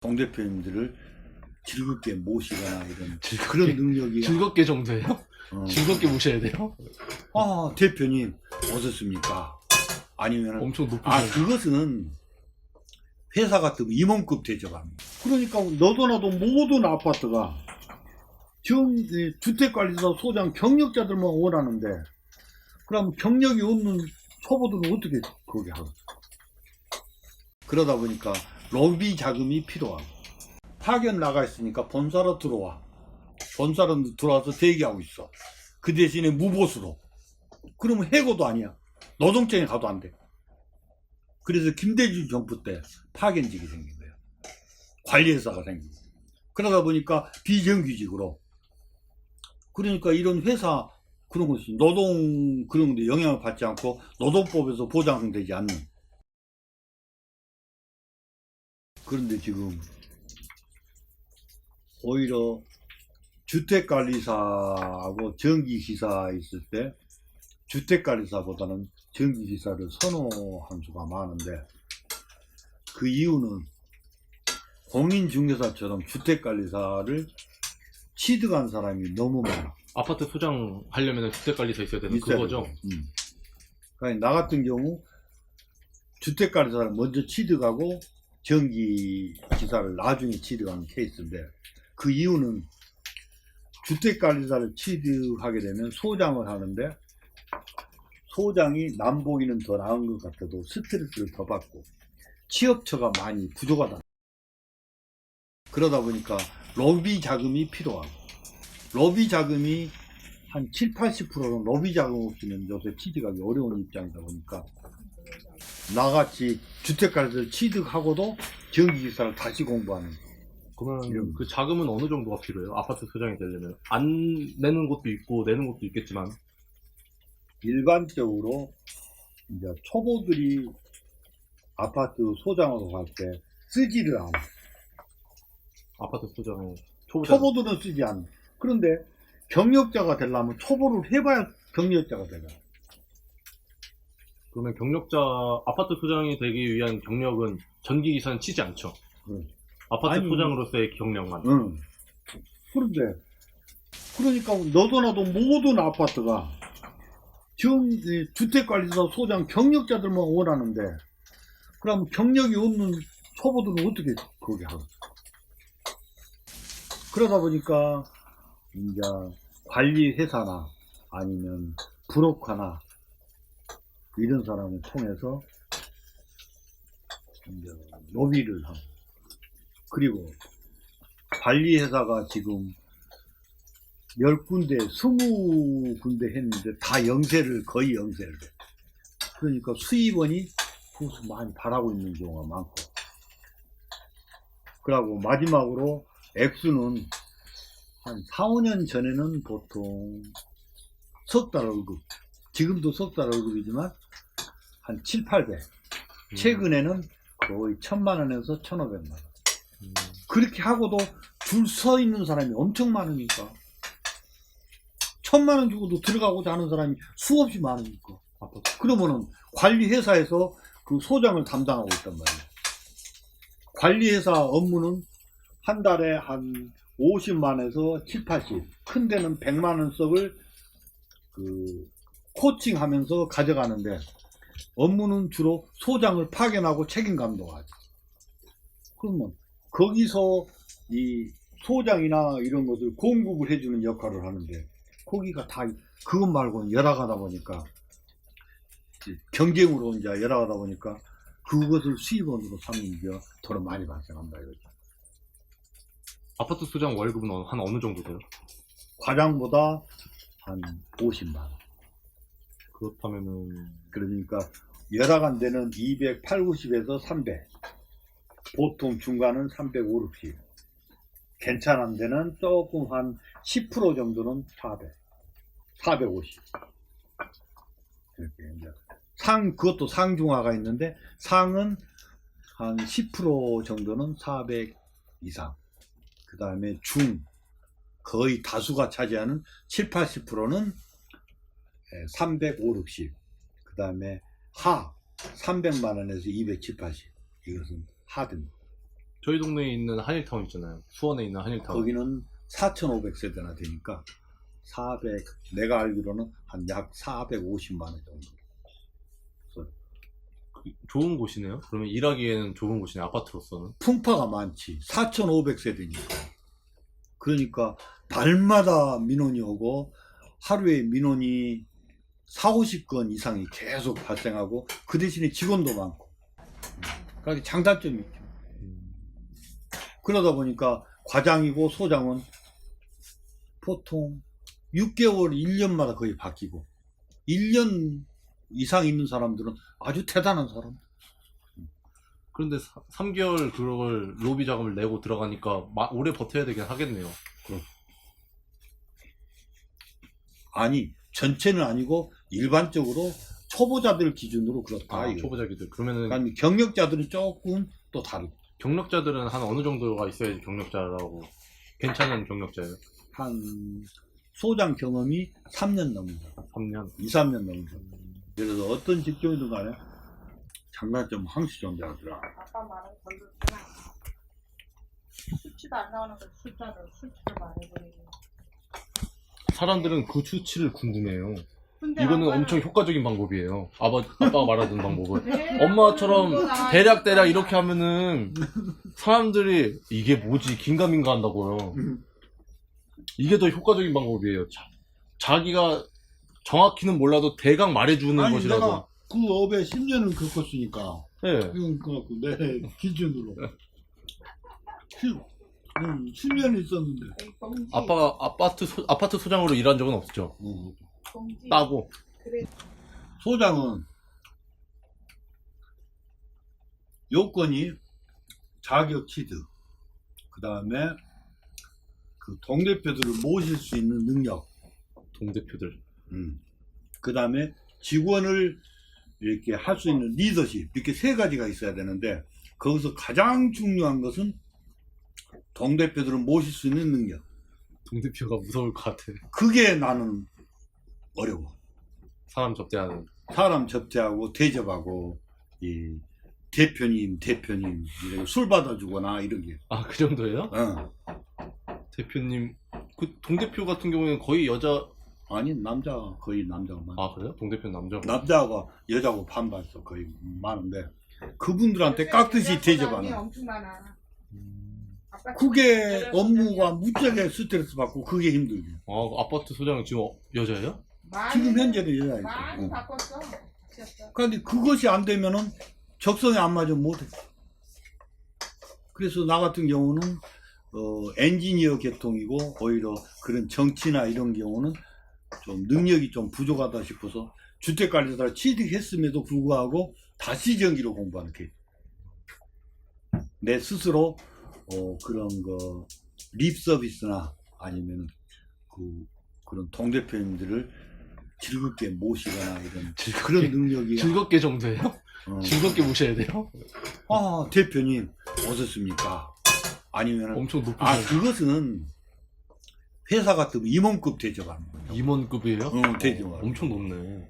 동 대표님들을 즐겁게 모시거나 이런 그런 능력이 즐겁게 정도예요? 즐겁게 모셔야 돼요? 아 대표님 어떻습니까? 아니면 엄청 높은 그것은 회사 같으면 임원급 대접합니다. 그러니까 너도 나도 모든 아파트가 주택관리사 소장 경력자들만 원하는데 그럼 경력이 없는 초보들은 어떻게 그렇게 하겠어? 그러다 보니까 로비 자금이 필요하고 파견 나가 있으니까 본사로 들어와. 본사로 들어와서 대기하고 있어. 그 대신에 무보수로. 그러면 해고도 아니야. 노동청에 가도 안 돼. 그래서 김대중 정부 때 파견직이 생긴 거예요. 관리회사가 생기고. 그러다 보니까 비정규직으로. 그러니까 이런 회사 그런 것이 노동 그런 데 영향을 받지 않고 노동법에서 보장되지 않는. 그런데 지금 오히려 주택관리사하고 전기기사 있을 때 주택관리사보다는 전기기사를 선호한 수가 많은데 그 이유는 공인중개사처럼 주택관리사를 취득한 사람이 너무 많아. 아파트 소장 하려면 주택관리사 있어야 되는 그거죠? 그러니까 나 같은 경우 주택관리사를 먼저 취득하고 전기기사를 나중에 취득한 케이스인데 그 이유는 주택관리사를 취득하게 되면 소장을 하는데 소장이 남보기는 더 나은 것 같아도 스트레스를 더 받고 취업처가 많이 부족하다. 그러다 보니까 로비 자금이 필요하고 로비 자금이 한 70~80%는 로비 자금 없이는 요새 취직하기 어려운 입장이다 보니까 나같이 주택관리사를 취득하고도 전기기사를 다시 공부하는. 그러면 그 자금은 어느 정도가 필요해요? 아파트 소장이 되려면 안 내는 곳도 있고 내는 곳도 있겠지만 일반적으로 이제 초보들이 아파트 소장으로 갈 때 쓰지를 않아. 아파트 소장에 초보들은 쓰지 않아. 그런데 경력자가 되려면 초보를 해봐야 경력자가 되잖아. 그러면 경력자 아파트 소장이 되기 위한 경력은 전기기사는 치지 않죠? 아파트 소장으로서의 경력만. 그런데 그러니까 너도 나도 모든 아파트가 주택관리사 소장 경력자들만 원하는데 그럼 경력이 없는 초보들은 어떻게 그렇게 하겠어? 그러다 보니까 이제 관리회사나 아니면 브로커나 이런 사람을 통해서 이제 로비를 하고 그리고 관리회사가 지금 10군데, 20군데 했는데 다 거의 영세를 해. 그러니까 수입원이 그것을 많이 바라고 있는 경우가 많고 그리고 마지막으로 액수는 한 4~5년 전에는 보통 석 달 월급, 지금도 석 달 월급이지만 한 700~800 최근에는 거의 1000만원에서 1500만원 그렇게 하고도 줄 서 있는 사람이 엄청 많으니까 1000만원 주고도 들어가고자 하는 사람이 수없이 많으니까 그러면은 관리회사에서 그 소장을 담당하고 있단 말이에요. 관리회사 업무는 한 달에 한 50만에서 70~80 큰 데는 100만원 썩을 그 코칭하면서 가져가는데 업무는 주로 소장을 파견하고 책임 감독하지. 그러면 거기서 이 소장이나 이런 것을 공급을 해주는 역할을 하는데 거기가 다 그것 말고는 열악하다 보니까 경쟁으로 이제 열악하다 보니까 그것을 수입원으로 삼는 게 더 많이 발생한다 이거죠. 아파트 소장 월급은 한 어느 정도 돼요? 과장보다 한 50만원. 그렇다면은 그러니까 열악한 데는 280~90에서 300 보통 중간은 350~60 괜찮은 데는 조금 한 10% 정도는 450 이렇게 이제 그것도 상중하가 있는데 상은 한 10% 정도는 400 이상 그 다음에 거의 다수가 차지하는 70~80%는 350~60 그 다음에 하 300만원에서 270~80 이것은 하드입니다. 저희 동네에 있는 한일타운 있잖아요. 수원에 있는 한일타운. 거기는 4,500세대나 되니까 내가 알기로는 한 약 450만 원 정도. 좋은 곳이네요. 그러면 일하기에는 좋은 곳이네요. 아파트로서는. 풍파가 많지. 4,500세대니까. 그러니까 달마다 민원이 오고 하루에 민원이 40-50건 이상이 계속 발생하고 그 대신에 직원도 많고. 그러니까 장단점이 있죠. 그러다 보니까 과장이고 소장은 보통 6개월, 1년마다 거의 바뀌고 1년 이상 있는 사람들은 아주 대단한 사람. 그런데 3개월 그걸 로비 자금을 내고 들어가니까 오래 버텨야 되긴 하겠네요. 아니, 전체는 아니고 일반적으로 초보자들 기준으로 그렇다. 이거. 초보자기들. 그러면은 그러니까 경력자들은 조금 또 다르고. 경력자들은 한 어느 정도가 있어야지 경력자라고 괜찮은 경력자예요? 한 소장 경험이 3년 넘는다. 3년. 2, 3년 넘는다. 그래서 어떤 직종이든 간에 장단점 항시 존재하더라. 아빠 말은 건드리구나. 수치도 안 나오는 걸 수치를 말해버리고. 사람들은 그 수치를 궁금해해요. 근데 이거는 아빠는 엄청 효과적인 방법이에요. 아빠가 말하던 방법은. 네, 엄마처럼 그건 대략 아니잖아. 이렇게 하면은 사람들이 이게 뭐지 긴가민가 한다고요. 이게 더 효과적인 방법이에요. 자기가 정확히는 몰라도 대강 말해주는 아니, 것이라고. 내가 그 업에 10년을 겪었으니까. 네. 이건 그렇고 내 기준으로 10년 있었는데. 공지, 아빠가 아파트 소장으로 일한 적은 없죠. 공지. 따고. 그래. 소장은 요건이 자격 취득, 그 다음에 그 동대표들을 모실 수 있는 능력, 동대표들. 그 다음에 직원을 이렇게 할 수 있는 리더십, 이렇게 세 가지가 있어야 되는데 거기서 가장 중요한 것은 동대표들을 모실 수 있는 능력. 동대표가 무서울 것 같아. 그게 나는 어려워. 사람 접대하는. 사람 접대하고 대접하고 이 대표님 이렇게 술 받아주거나 이런 게. 아, 그 정도예요? 대표님. 그 동대표 같은 경우에는 거의 여자. 아니 남자 거의 남자가 많아. 아, 그래요? 동대표는 남자고. 남자가 여자고 반반씩 거의 많은데 그분들한테 깍듯이 대접하는. 엄청 많아. 아빠 그게 업무가 무지하게 스트레스 받고 그게 힘들게. 아, 아파트 소장은 지금 여자예요? 지금 현재는 여자이고. 많이 바꿨어. 진짜. 그런데 그것이 안 되면은 적성에 안 맞으면 못해. 그래서 나 같은 경우는 엔지니어 계통이고 오히려 그런 정치나 이런 경우는 좀 능력이 좀 부족하다 싶어서 주택관리사를 취직했음에도 불구하고 다시 전기로 공부하는 게 내 스스로 그런 거 립 서비스나 아니면 그런 동대표님들을 즐겁게 모시거나 이런 그런 능력이 즐겁게 정도예요? 즐겁게 모셔야 돼요? 아 대표님 오셨습니까? 아니면 엄청 높은. 그것은 회사 같으면 임원급 대접하는 거예요. 임원급이에요? 대접하는. 엄청 높네.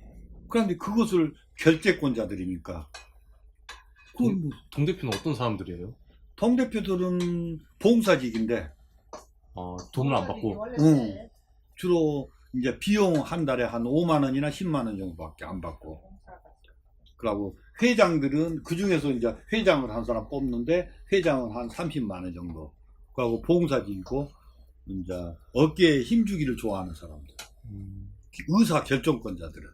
그런데 그것을 결재권자들이니까. 동대표는 어떤 사람들이에요? 동대표들은 봉사직인데 아, 돈을 안 받고. 주로 이제 비용 한 달에 한 5만 원이나 10만 원 정도밖에 안 받고. 그리고 회장들은 그 중에서 이제 회장을 한 사람 뽑는데 회장은 한 30만 원 정도. 그리고 봉사직이고 이제 어깨에 힘주기를 좋아하는 사람들. 의사 결정권자들은.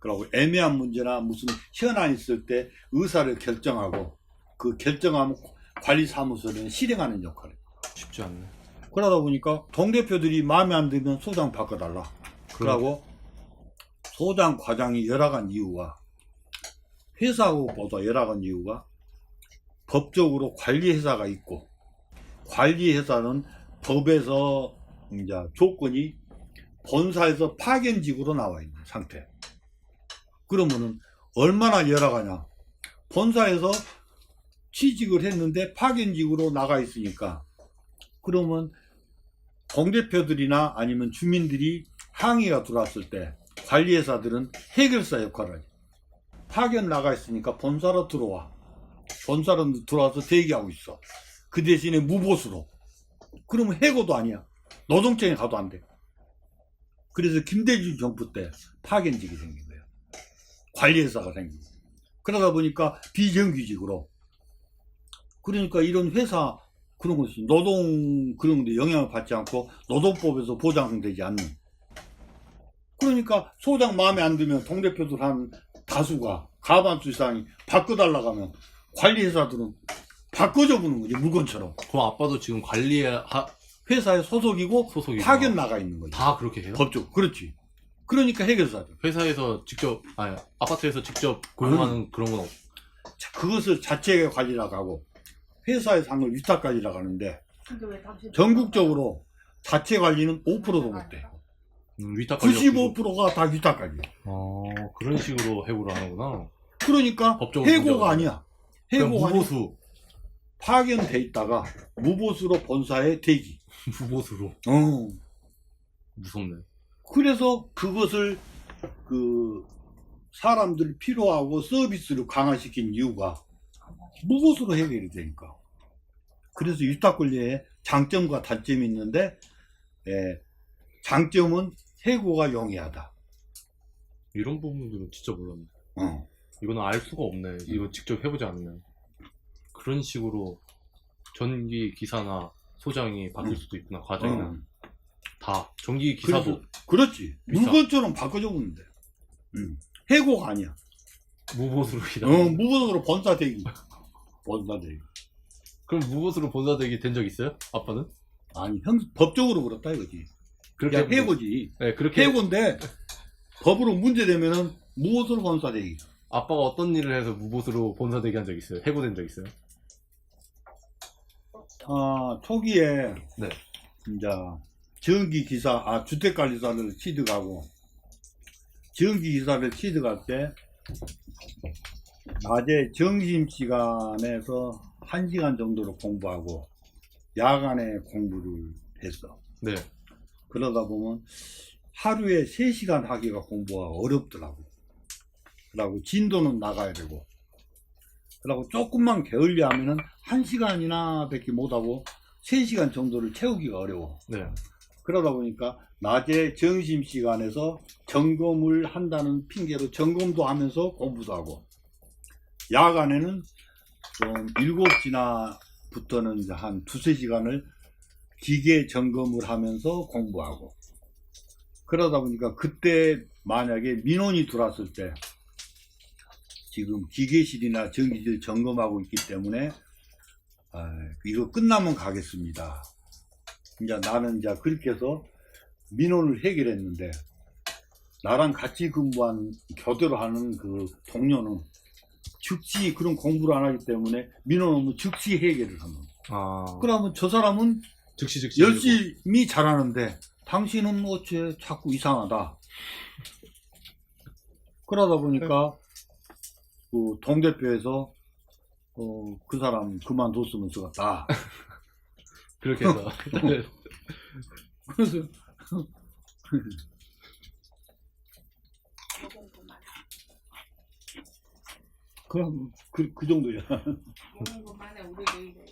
그리고 애매한 문제나 무슨 현안 있을 때 의사를 결정하고 그 결정하면 관리사무소는 실행하는 역할을. 쉽지 않네. 그러다 보니까 동대표들이 마음에 안 들면 소장 바꿔달라. 그러고 소장 과장이 열악한 이유가 회사보다 열악한 이유가 법적으로 관리회사가 있고 관리회사는 법에서 이제 조건이 본사에서 파견직으로 나와 있는 상태. 그러면은 얼마나 열악하냐. 본사에서 취직을 했는데 파견직으로 나가 있으니까 그러면 동대표들이나 아니면 주민들이 항의가 들어왔을 때 관리회사들은 해결사 역할을 하죠. 파견 나가 있으니까 본사로 들어와. 본사로 들어와서 대기하고 있어. 그 대신에 무보수로. 그러면 해고도 아니야. 노동청에 가도 안 돼. 그래서 김대중 정부 때 파견직이 생긴 거예요. 관리회사가 생기고. 그러다 보니까 비정규직으로. 그러니까 이런 회사 그런 것이 노동 그런 데 영향을 받지 않고 노동법에서 보장되지 않는. 그러니까 소장 마음에 안 들면 동대표들 한 다수가 과반수 이상이 바꿔달라고 하면 관리회사들은 바꿔줘 보는 거지, 물건처럼. 그럼 아빠도 지금 회사에 소속이고 파견 나가 있는 거지. 다 그렇게 해요? 법적. 그렇지. 그러니까 해결사죠. 회사에서 직접, 아니, 아파트에서 직접 고용하는 그런 건 그것을 자체 관리라고 하고 회사의 상을 위탁 관리라고 하는데 근데 왜 당신 전국적으로 자체 관리는 5%도 못 돼. 위탁 관리 95%가 다 위탁 관리. 그런 식으로 해고를 하는구나. 그러니까 법적으로 해고가 문제가 아니야. 그럼 해고가 아니야. 무보수. 파견돼 있다가 무보수로 본사에 대기. 무보수로. 무섭네. 그래서 그것을 그 사람들 필요하고 서비스를 강화시킨 이유가 무보수로 해결이 되니까. 그래서 위탁관리에 장점과 단점이 있는데 장점은 해고가 용이하다. 이런 부분들은 진짜 몰랐네. 어. 이거는 알 수가 없네. 이거 직접 해보지 않으면. 그런 식으로 전기 기사나 소장이 바뀔 수도 있구나. 과정에는. 다. 전기 기사도 그렇지. 비싸. 물건처럼 바꿔줘 보는데. 해고가 아니야. 무보수로 일하는. 무보수로 본사 대기. 본사 대기. 그럼 무보수로 본사되기 된 적 있어요? 아빠는? 아니, 법적으로 그렇다 이거지. 그렇게 그냥 해고지. 네, 그렇게. 해고인데 법으로 문제되면은 무보수로 본사 대기. 아빠가 어떤 일을 해서 무보수로 본사되기 한 적 있어요? 해고된 적 있어요? 초기에 네. 이제 전기기사, 주택관리사를 취득하고 전기기사를 취득할 때 낮에 점심시간에서 1시간 정도로 공부하고 야간에 공부를 했어. 네. 그러다 보면 하루에 3시간 하기가 공부가 어렵더라고. 그러고 진도는 나가야 되고. 그러고 조금만 게을리 하면은 1시간이나 밖에 못하고 3시간 정도를 채우기가 어려워. 네. 그러다 보니까 낮에 점심시간에서 점검을 한다는 핑계로 점검도 하면서 공부도 하고, 야간에는 좀 7시나부터는 한 2~3시간을 기계 점검을 하면서 공부하고, 그러다 보니까 그때 만약에 민원이 들어왔을 때 지금 기계실이나 전기실 점검하고 있기 때문에 이거 끝나면 가겠습니다. 이제 나는 이제 그렇게 해서 민원을 해결했는데, 나랑 같이 근무한 교대로 하는 그 동료는 즉시 그런 공부를 안 하기 때문에 민원 오면 즉시 해결을 하는. 그러면 저 사람은 즉시 열심히 잘하는데 당신은 어째 자꾸 이상하다. 그러다 보니까 그 동대표에서 그 사람 그만뒀으면 좋겠다. 그렇게 해서. 그래서 그럼 그 정도야. 노는 것만에 우리도 이제